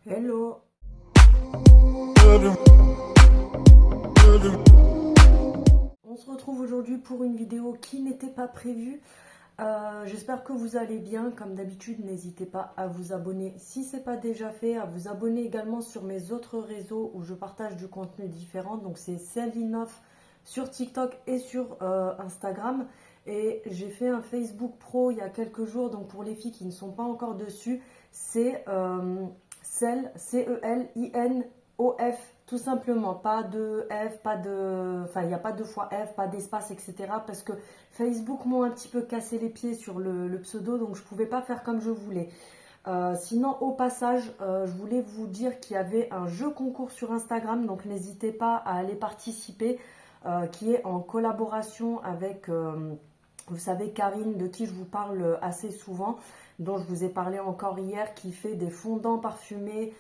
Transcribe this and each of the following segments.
Hello. On se retrouve aujourd'hui pour une vidéo qui n'était pas prévue. J'espère que vous allez bien. Comme d'habitude, n'hésitez pas à vous abonner si ce n'est pas déjà fait, à vous abonner également sur mes autres réseaux où je partage du contenu différent. Donc c'est Cellinoff sur TikTok et sur Instagram. Et j'ai fait un Facebook Pro il y a quelques jours. Donc pour les filles qui ne sont pas encore dessus, c'est Celinof, tout simplement. Pas de F, pas de. Enfin, il n'y a pas deux fois F, pas d'espace, etc. Parce que Facebook m'ont un petit peu cassé les pieds sur le pseudo, donc je ne pouvais pas faire comme je voulais. Sinon, au passage, je voulais vous dire qu'il y avait un jeu concours sur Instagram, donc n'hésitez pas à aller participer, qui est en collaboration avec, vous savez, Karine, de qui je vous parle assez souvent, dont je vous ai parlé encore hier, qui fait des fondants parfumés,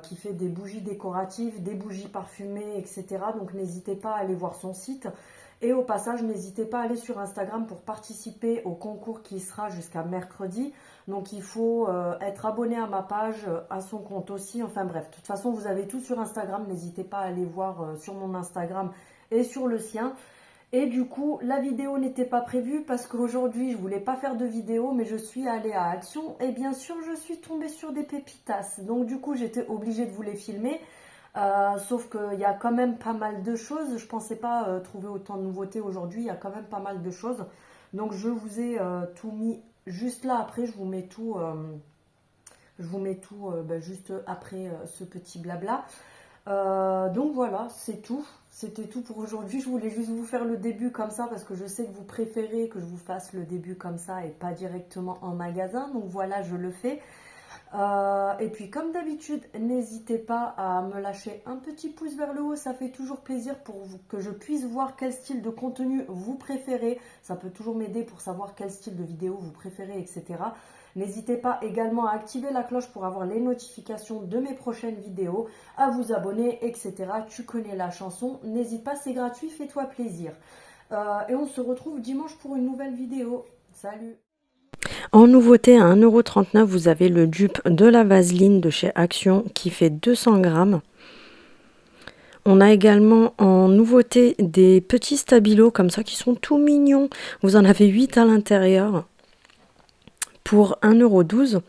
qui fait des bougies décoratives, des bougies parfumées, etc. Donc n'hésitez pas à aller voir son site. Et au passage, n'hésitez pas à aller sur Instagram pour participer au concours qui sera jusqu'à mercredi. Donc il faut être abonné à ma page, à son compte aussi. Enfin bref, de toute façon, vous avez tout sur Instagram. N'hésitez pas à aller voir sur mon Instagram et sur le sien. Et du coup, la vidéo n'était pas prévue parce qu'aujourd'hui, je voulais pas faire de vidéo, mais je suis allée à Action et bien sûr, je suis tombée sur des pépitas. Donc du coup, j'étais obligée de vous les filmer. Sauf qu'il y a quand même pas mal de choses. Je pensais pas trouver autant de nouveautés aujourd'hui. Il y a quand même pas mal de choses. Donc je vous ai tout mis juste là. Après, je vous mets tout ben, juste après ce petit blabla. Donc voilà, c'est tout. C'était tout pour aujourd'hui. Je voulais juste vous faire le début comme ça parce que je sais que vous préférez que je vous fasse le début comme ça et pas directement en magasin. Donc voilà, je le fais. Et puis comme d'habitude, n'hésitez pas à me lâcher un petit pouce vers le haut, ça fait toujours plaisir pour vous, que je puisse voir quel style de contenu vous préférez. Ça peut toujours m'aider pour savoir quel style de vidéo vous préférez, etc. N'hésitez pas également à activer la cloche pour avoir les notifications de mes prochaines vidéos, à vous abonner, etc. Tu connais la chanson, n'hésite pas, c'est gratuit, fais-toi plaisir. Et on se retrouve dimanche pour une nouvelle vidéo. Salut! En nouveauté à 1,39 €, vous avez le dupe de la Vaseline de chez Action qui fait 200 grammes. On a également en nouveauté des petits stabilos comme ça qui sont tout mignons. Vous en avez 8 à l'intérieur pour 1,12 €.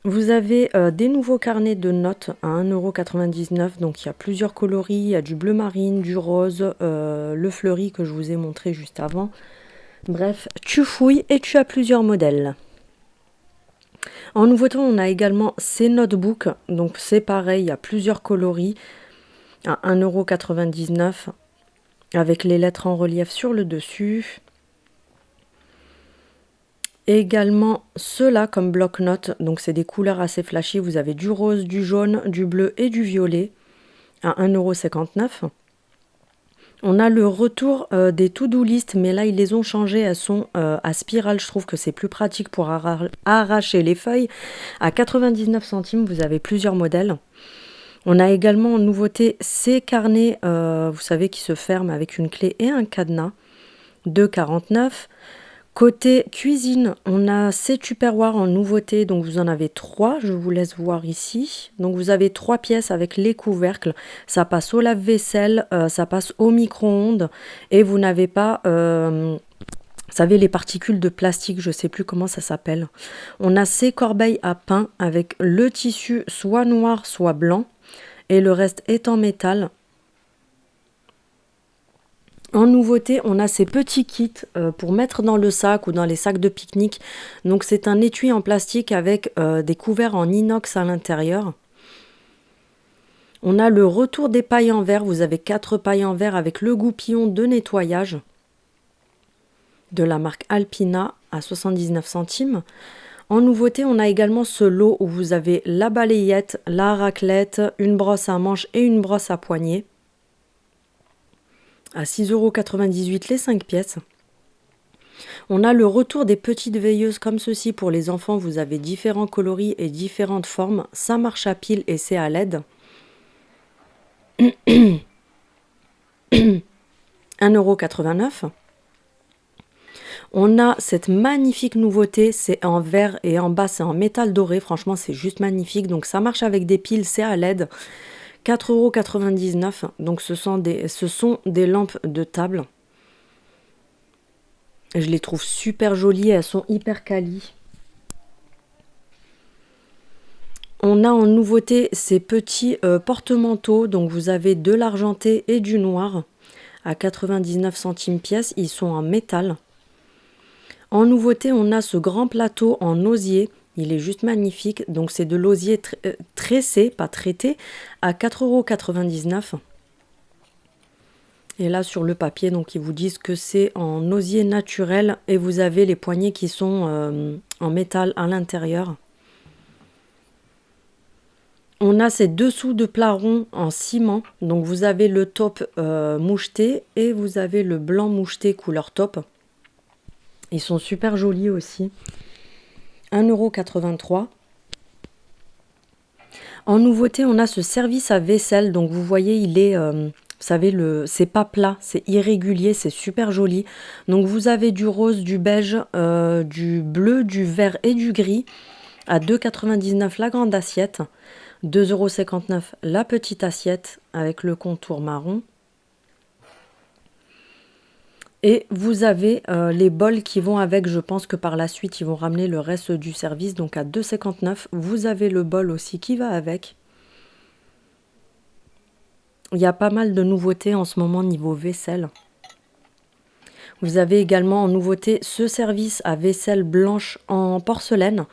Vous avez des nouveaux carnets de notes à 1,99 €. Donc il y a plusieurs coloris, il y a du bleu marine, du rose, le fleuri que je vous ai montré juste avant. Bref, tu fouilles et tu as plusieurs modèles. En nouveauté, on a également ces notebooks. Donc c'est pareil, il y a plusieurs coloris à 1,99 € avec les lettres en relief sur le dessus. Et également ceux-là comme bloc-notes. Donc c'est des couleurs assez flashy. Vous avez du rose, du jaune, du bleu et du violet à 1,59 €. On a le retour des to-do list, mais là ils les ont changées, elles sont à spirale, je trouve que c'est plus pratique pour arracher les feuilles. À 99 centimes, vous avez plusieurs modèles. On a également en nouveauté ces carnets, vous savez, qui se ferment avec une clé et un cadenas, de 49. Côté cuisine, on a ces tupperwares en nouveauté, donc vous en avez 3, je vous laisse voir ici. Donc vous avez 3 pièces avec les couvercles, ça passe au lave-vaisselle, ça passe au micro-ondes et vous n'avez pas, vous savez, les particules de plastique, je ne sais plus comment ça s'appelle. On a ces corbeilles à pain avec le tissu soit noir, soit blanc et le reste est en métal. En nouveauté, on a ces petits kits pour mettre dans le sac ou dans les sacs de pique-nique. Donc c'est un étui en plastique avec des couverts en inox à l'intérieur. On a le retour des pailles en verre. Vous avez 4 pailles en verre avec le goupillon de nettoyage de la marque Alpina à 79 centimes. En nouveauté, on a également ce lot où vous avez la balayette, la raclette, une brosse à manches et une brosse à poignée. À 6,98 € les 5 pièces. On a le retour des petites veilleuses comme ceci pour les enfants. Vous avez différents coloris et différentes formes. Ça marche à pile et c'est à LED. 1,89 €. On a cette magnifique nouveauté, c'est en verre et en bas c'est en métal doré. Franchement, c'est juste magnifique. Donc ça marche avec des piles, c'est à LED. 4,99 €. Donc ce sont des lampes de table. Je les trouve super jolies, elles sont hyper quali. On a en nouveauté ces petits porte-manteaux. Donc vous avez de l'argenté et du noir à 99 centimes pièce. Ils sont en métal. En nouveauté, on a ce grand plateau en osier. Il est juste magnifique. Donc c'est de l'osier tressé, pas traité, à 4,99 €. Et là sur le papier, donc ils vous disent que c'est en osier naturel et vous avez les poignées qui sont en métal à l'intérieur. On a ces dessous de plats ronds en ciment. Donc vous avez le taupe moucheté et vous avez le blanc moucheté couleur taupe. Ils sont super jolis aussi. 1,83 €. En nouveauté, on a ce service à vaisselle. Donc vous voyez, il est, vous savez, c'est pas plat, c'est irrégulier, c'est super joli. Donc vous avez du rose, du beige, du bleu, du vert et du gris à 2,99 € la grande assiette. 2,59 € la petite assiette avec le contour marron. Et vous avez les bols qui vont avec. Je pense que par la suite, ils vont ramener le reste du service. Donc à 2,59 €, vous avez le bol aussi qui va avec. Il y a pas mal de nouveautés en ce moment niveau vaisselle. Vous avez également en nouveauté ce service à vaisselle blanche en porcelaine.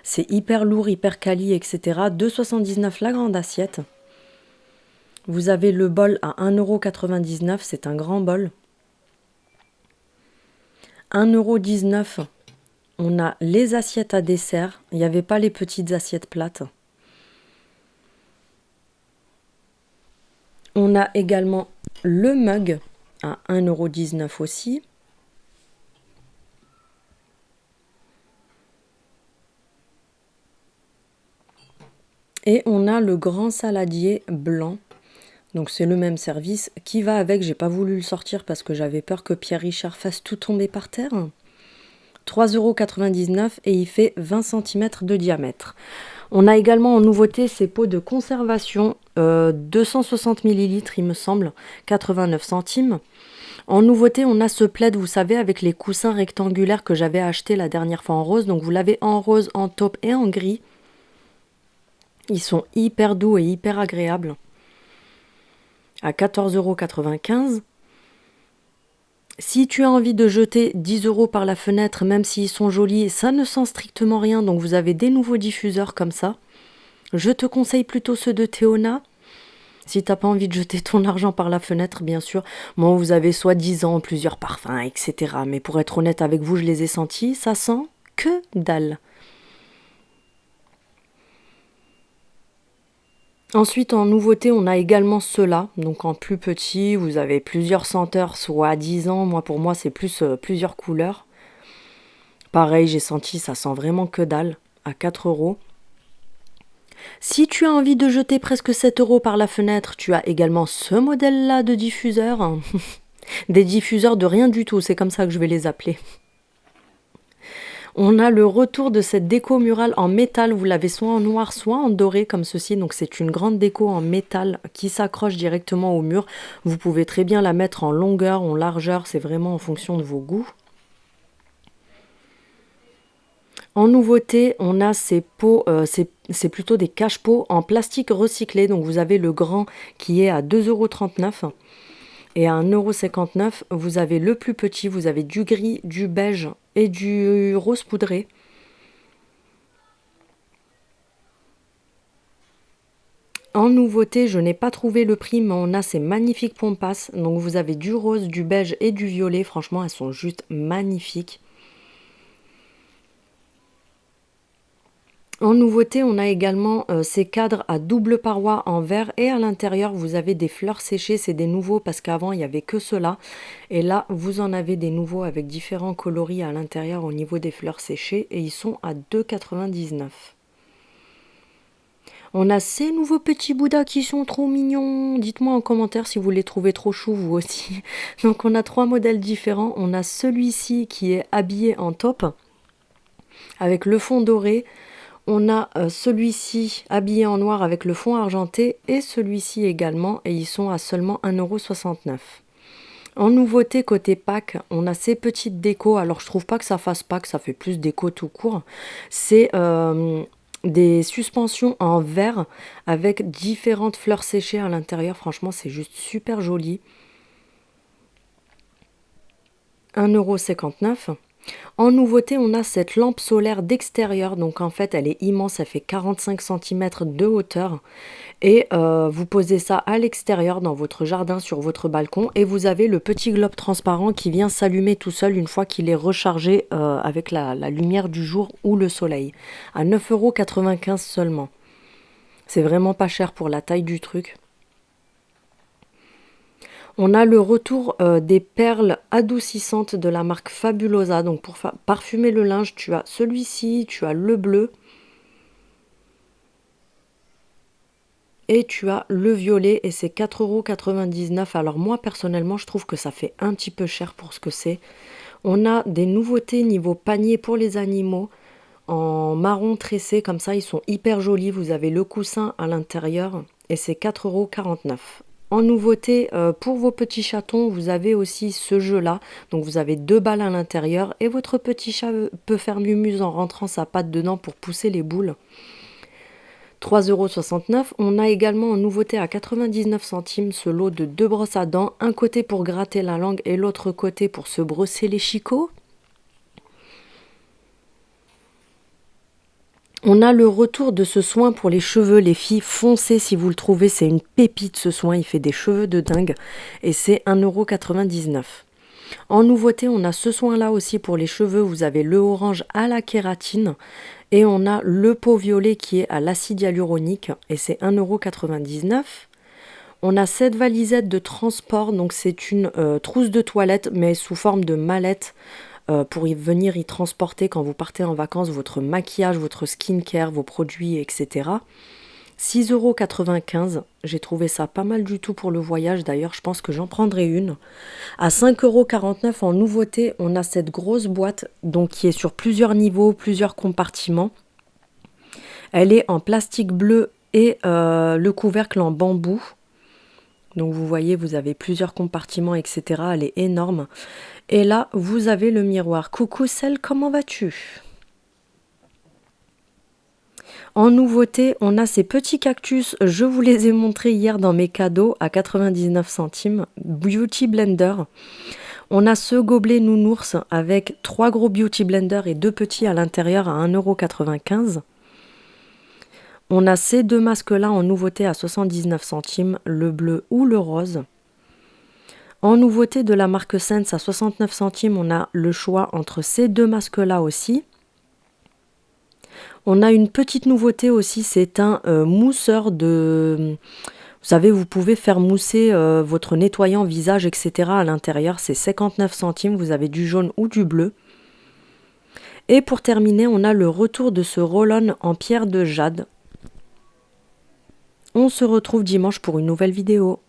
C'est hyper lourd, hyper quali, etc. 2,79 € la grande assiette. Vous avez le bol à 1,99 €. C'est un grand bol. 1,19 €. On a les assiettes à dessert. Il n'y avait pas les petites assiettes plates. On a également le mug à 1,19 € aussi. Et on a le grand saladier blanc. Donc c'est le même service qui va avec. J'ai pas voulu le sortir parce que j'avais peur que Pierre Richard fasse tout tomber par terre. 3,99 € et il fait 20 cm de diamètre. On a également en nouveauté ces pots de conservation, 260 ml il me semble, 89 centimes. En nouveauté, on a ce plaid, vous savez, avec les coussins rectangulaires que j'avais acheté la dernière fois en rose. Donc vous l'avez en rose, en taupe et en gris. Ils sont hyper doux et hyper agréables. À 14,95 €. Si tu as envie de jeter 10 € par la fenêtre, même s'ils sont jolis, ça ne sent strictement rien. Donc vous avez des nouveaux diffuseurs comme ça. Je te conseille plutôt ceux de Théona. Si tu n'as pas envie de jeter ton argent par la fenêtre, bien sûr. Moi, vous avez soi-disant plusieurs parfums, etc. Mais pour être honnête avec vous, je les ai sentis. Ça sent que dalle. Ensuite, en nouveauté, on a également ceux-là. Donc en plus petit, vous avez plusieurs senteurs, soit 10 ans. Moi, pour moi, c'est plus plusieurs couleurs. Pareil, j'ai senti, ça sent vraiment que dalle, à 4 €. Si tu as envie de jeter presque 7 € par la fenêtre, tu as également ce modèle-là de diffuseur. Des diffuseurs de rien du tout, c'est comme ça que je vais les appeler. On a le retour de cette déco murale en métal. Vous l'avez soit en noir, soit en doré comme ceci. Donc c'est une grande déco en métal qui s'accroche directement au mur. Vous pouvez très bien la mettre en longueur, en largeur. C'est vraiment en fonction de vos goûts. En nouveauté, on a ces pots, c'est plutôt des cache-pots en plastique recyclé. Donc vous avez le grand qui est à 2,39 € et à 1,59 €. Vous avez le plus petit, vous avez du gris, du beige et du rose poudré. En nouveauté, je n'ai pas trouvé le prix, mais on a ces magnifiques pompasses. Donc vous avez du rose, du beige et du violet. Franchement, elles sont juste magnifiques. En nouveauté, on a également ces cadres à double paroi en verre et à l'intérieur, vous avez des fleurs séchées. C'est des nouveaux parce qu'avant, il n'y avait que cela. Et là, vous en avez des nouveaux avec différents coloris à l'intérieur au niveau des fleurs séchées et ils sont à 2,99 €. On a ces nouveaux petits Bouddhas qui sont trop mignons. Dites-moi en commentaire si vous les trouvez trop choux vous aussi. Donc on a 3 modèles différents. On a celui-ci qui est habillé en taupe avec le fond doré. On a celui-ci habillé en noir avec le fond argenté et celui-ci également, et ils sont à seulement 1,69 €. En nouveauté côté Pâques, on a ces petites décos. Alors je trouve pas que ça fasse Pâques, ça fait plus déco tout court. C'est des suspensions en verre avec différentes fleurs séchées à l'intérieur. Franchement, c'est juste super joli. 1,59 €. En nouveauté, on a cette lampe solaire d'extérieur. Donc en fait, elle est immense, elle fait 45 cm de hauteur. Et vous posez ça à l'extérieur dans votre jardin, sur votre balcon. Et vous avez le petit globe transparent qui vient s'allumer tout seul une fois qu'il est rechargé avec la lumière du jour ou le soleil. À 9,95 € seulement. C'est vraiment pas cher pour la taille du truc. On a le retour des perles adoucissantes de la marque Fabulosa. Donc pour parfumer le linge, tu as celui-ci, tu as le bleu et tu as le violet et c'est 4,99 €. Alors moi personnellement, je trouve que ça fait un petit peu cher pour ce que c'est. On a des nouveautés niveau panier pour les animaux en marron tressé comme ça, ils sont hyper jolis. Vous avez le coussin à l'intérieur et c'est 4,49 €. En nouveauté, pour vos petits chatons, vous avez aussi ce jeu-là. Donc vous avez 2 balles à l'intérieur et votre petit chat peut faire mumuse en rentrant sa patte dedans pour pousser les boules. 3,69 €. On a également en nouveauté à 99 centimes ce lot de 2 brosses à dents. Un côté pour gratter la langue et l'autre côté pour se brosser les chicots. On a le retour de ce soin pour les cheveux, les filles, foncez si vous le trouvez, c'est une pépite ce soin, il fait des cheveux de dingue et c'est 1,99 €. En nouveauté, on a ce soin-là aussi pour les cheveux, vous avez le orange à la kératine et on a le pot violet qui est à l'acide hyaluronique et c'est 1,99 €. On a cette valisette de transport, donc c'est une trousse de toilette mais sous forme de mallette. Pour venir y transporter quand vous partez en vacances votre maquillage, votre skincare, vos produits, etc. 6,95 €. J'ai trouvé ça pas mal du tout pour le voyage. D'ailleurs, je pense que j'en prendrai une. À 5,49 € en nouveauté, on a cette grosse boîte donc qui est sur plusieurs niveaux, plusieurs compartiments. Elle est en plastique bleu et le couvercle en bambou. Donc vous voyez, vous avez plusieurs compartiments, etc. Elle est énorme. Et là, vous avez le miroir. Coucou Celle, comment vas-tu? En nouveauté, on a ces petits cactus. Je vous les ai montrés hier dans mes cadeaux à 99 centimes. Beauty Blender. On a ce gobelet nounours avec 3 gros Beauty Blender et 2 petits à l'intérieur à 1,95 €. On a ces 2 masques-là en nouveauté à 79 centimes, le bleu ou le rose. En nouveauté de la marque Sense à 69 centimes, on a le choix entre ces 2 masques-là aussi. On a une petite nouveauté aussi, c'est un mousseur de... Vous savez, vous pouvez faire mousser votre nettoyant visage, etc. à l'intérieur. C'est 59 centimes, vous avez du jaune ou du bleu. Et pour terminer, on a le retour de ce roll-on en pierre de jade. On se retrouve dimanche pour une nouvelle vidéo.